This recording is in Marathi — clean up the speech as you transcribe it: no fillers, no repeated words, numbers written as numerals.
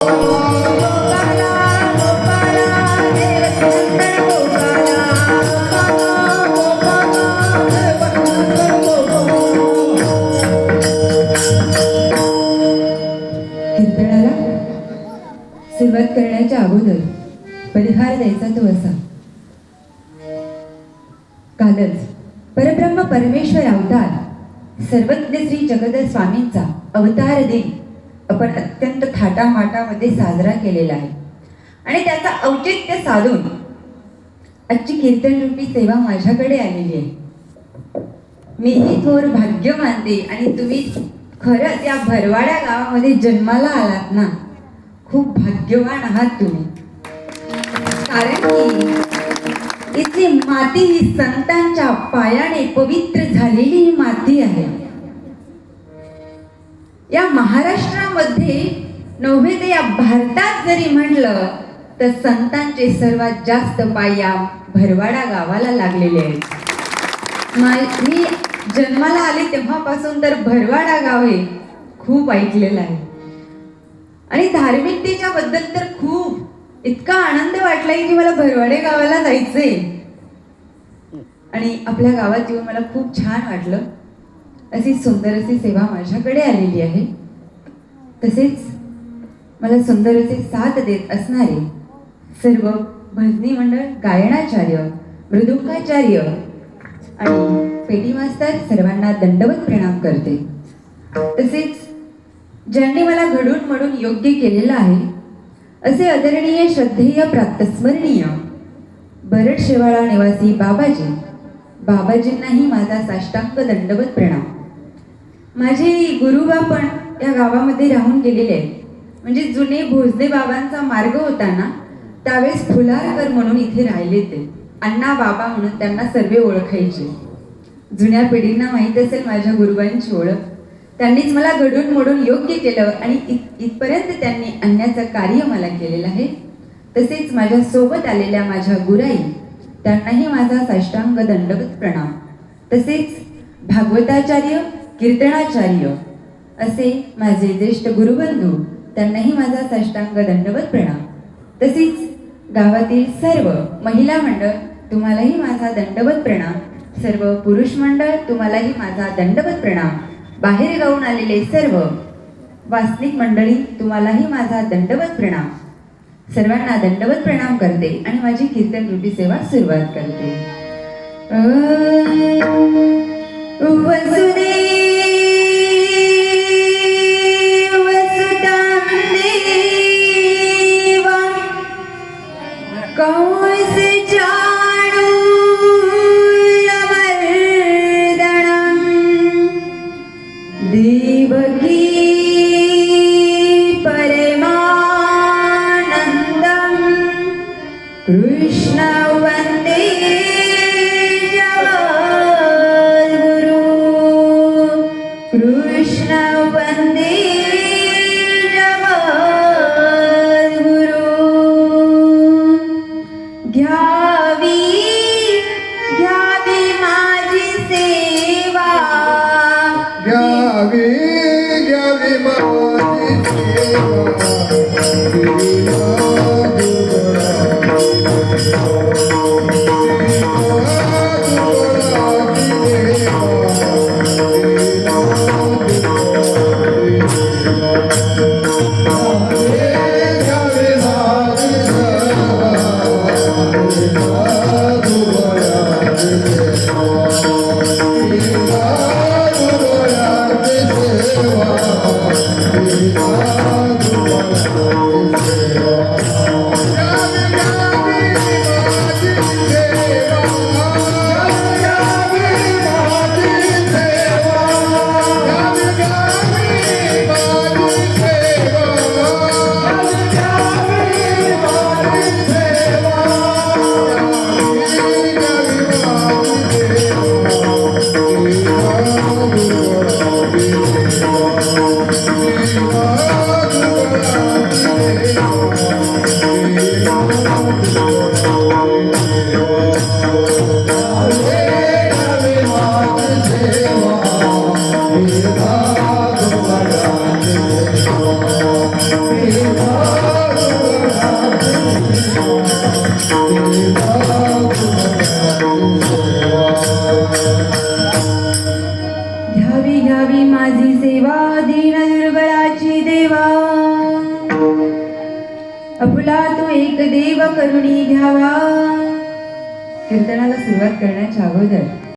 सुरुवात करण्याच्या अगोदर परिहार द्यायचा तो असा. कालच परब्रह्म परमेश्वर अवतार सर्वज्ञ श्री जगद स्वामींचा अवतार दिन आपण अत्यंत थाटामाटामध्ये साजरा केलेला आहे आणि त्याचा औचित्य साधून आजची कीर्तन रूपी सेवा माझ्याकडे आलेली आहे. मीही थोर भाग्य मानते आणि तुम्ही खरंच या भरवाड्या गावामध्ये जन्माला आलात ना, खूप भाग्यवान आहात तुम्ही. कारण की इथली माती ही संतांच्या पायाने पवित्र झालेली ही माती आहे. या महाराष्ट्रामध्ये नव्हे तर या भारतात जरी म्हटलं तर संतांचे सर्वात जास्त पाय या भरवाडा गावाला लागलेले आहेत. मी जन्माला आले तेव्हापासून तर भरवाडा गाव हे खूप ऐकलेलं आहे आणि धार्मिकतेच्या बद्दल तर खूप इतका आनंद वाटलाय की मला भरवाडे गावाला जायचंय. आणि आपल्या गावात येऊन मला खूप छान वाटलं. अशी सुंदर अशी सेवा माझ्याकडे आलेली आहे. तसेच मला सुंदर असे साथ देत असणारे सर्व भजनी मंडळ, गायनाचार्य, मृदुंगाचार्य आणि पेटी मास्तर सर्वांना दंडवत प्रणाम करते. तसेच ज्यांनी मला घडून मडून योग्य केलेलं आहे असे आदरणीय, श्रद्धेय, प्रातस्मरणीय बरड शेवाळा निवासी बाबाजींनाही माझा साष्टांग दंडवत प्रणाम. माझे गुरुबा पण या गावामध्ये राहून गेलेले आहेत. म्हणजे जुने भोजने बाबांचा मार्ग होता ना, त्यावेळेस फुलारकर म्हणून इथे राहिले ते. अण्णा बाबा म्हणून त्यांना सर्व ओळखायचे. जुन्या पिढींना माहीत असेल माझ्या गुरुबांची ओळख. त्यांनीच मला घडून मोडून योग्य केलं आणि इथपर्यंत त्यांनी आणण्याचं कार्य मला केलेलं आहे. तसेच माझ्या सोबत आलेल्या माझ्या गुराई, त्यांनाही माझा साष्टांग दंडवत प्रणाम. तसेच भागवताचार्य, कीर्तनाचार्य असे माझे ज्येष्ठ गुरुबंधू, त्यांनाही माझा साष्टांग दंडवत प्रणाम. तसेच गावातील सर्व महिला मंडळ, तुम्हालाही माझा दंडवत प्रणाम. सर्व पुरुष मंडळ, तुम्हालाही माझा दंडवत प्रणाम. बाहेर गावून आलेले सर्व वासनिक मंडळी, तुम्हालाही माझा दंडवत प्रणाम. सर्वांना दंडवत प्रणाम करते आणि माझी कीर्तन रूपी सेवा सुरुवात करते. वसुदेव वसुतां देवा देवकी परमानंदं कृष्ण वंदे जगद्गुरु. माझी सेवा दीन दुर्बळाची देवा अफुला तो एक देव करुणी घ्यावा. कीर्तनाला सुरुवात करण्याच्या अगोदर